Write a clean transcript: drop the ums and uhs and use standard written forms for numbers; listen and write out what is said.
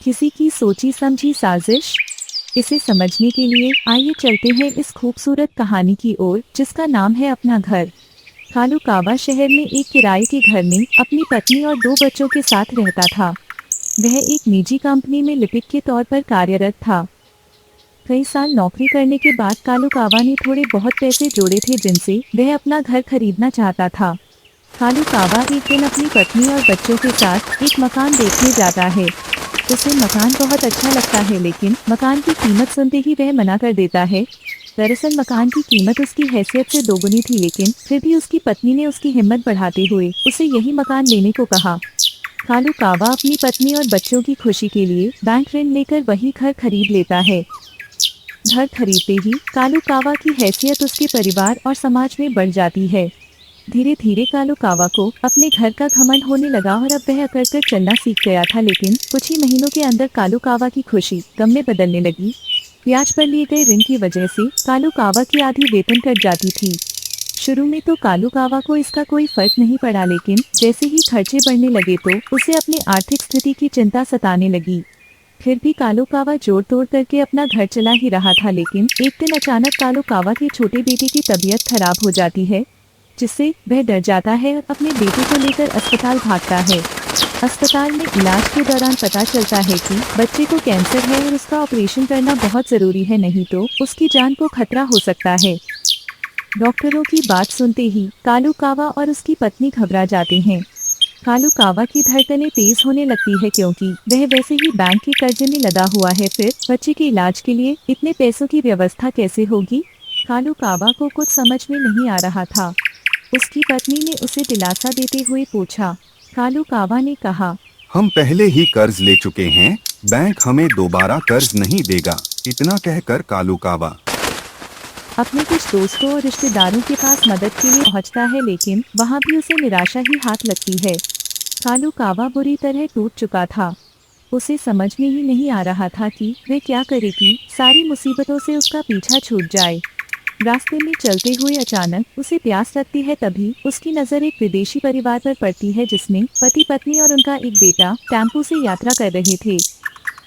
किसी की सोची समझी साजिश। इसे समझने के लिए आइए चलते हैं इस खूबसूरत कहानी की ओर जिसका नाम है अपना घर। कालू कावा शहर में एक किराए के घर में अपनी पत्नी और दो बच्चों के साथ रहता था। वह एक निजी कंपनी में लिपिक के तौर पर कार्यरत था। कई साल नौकरी करने के बाद कालू कावा ने थोड़े बहुत पैसे जोड़े थे जिनसे वह अपना घर खरीदना चाहता था। कालू कावा एक दिन अपनी पत्नी और बच्चों के साथ एक मकान देखने जाता है। उसे मकान बहुत अच्छा लगता है लेकिन मकान की कीमत सुनते ही वह मना कर देता है। दरअसल मकान की कीमत उसकी हैसियत से दोगुनी थी लेकिन फिर भी उसकी पत्नी ने उसकी हिम्मत बढ़ाते हुए उसे यही मकान लेने को कहा। कालू कावा अपनी पत्नी और बच्चों की खुशी के लिए बैंक ऋण लेकर वही घर खरीद लेता है। घर खरीदते ही कालू कावा की हैसियत उसके परिवार और समाज में बढ़ जाती है। धीरे धीरे कालू कावा को अपने घर का घमंड होने लगा और अब वह अकड़ कर चलना सीख गया था लेकिन कुछ ही महीनों के अंदर कालू कावा की खुशी गम में बदलने लगी। ब्याज पर लिए गए ऋण की वजह से कालू कावा की आधी वेतन कट जाती थी। शुरू में तो कालू कावा को इसका कोई फर्क नहीं पड़ा लेकिन जैसे ही खर्चे बढ़ने लगे तो उसे अपनी आर्थिक स्थिति की चिंता सताने लगी। फिर भी कालू कावा जोड़ तोड़ करके अपना घर चला ही रहा था लेकिन एक दिन अचानक कालू कावा के छोटे बेटे की तबीयत खराब हो जाती है जिससे वह डर जाता है और अपने बेटे को लेकर अस्पताल भागता है। अस्पताल में इलाज के दौरान पता चलता है कि बच्चे को कैंसर है और उसका ऑपरेशन करना बहुत जरूरी है नहीं तो उसकी जान को खतरा हो सकता है। डॉक्टरों की बात सुनते ही कालू कावा और उसकी पत्नी घबरा जाते हैं। कालू कावा की धड़कनें तेज होने लगती है क्योंकि वह वैसे ही बैंक के कर्जे में लगा हुआ है। फिर बच्चे के इलाज के लिए इतने पैसों की व्यवस्था कैसे होगी? कालू कावा को कुछ समझ में नहीं आ रहा था। उसकी पत्नी ने उसे दिलासा देते हुए पूछा। कालू कावा ने कहा, हम पहले ही कर्ज ले चुके हैं, बैंक हमें दोबारा कर्ज नहीं देगा। इतना कहकर कालू कावा अपने कुछ दोस्तों और रिश्तेदारों के पास मदद के लिए पहुंचता है लेकिन वहां भी उसे निराशा ही हाथ लगती है। कालू कावा बुरी तरह टूट चुका था। उसे समझ में ही नहीं आ रहा था कि वह क्या करे कि सारी मुसीबतों से उसका पीछा छूट जाए। रास्ते में चलते हुए अचानक उसे प्यास लगती है तभी उसकी नज़र एक विदेशी परिवार पर पड़ती है जिसमें पति पत्नी और उनका एक बेटा टेम्पो से यात्रा कर रहे थे।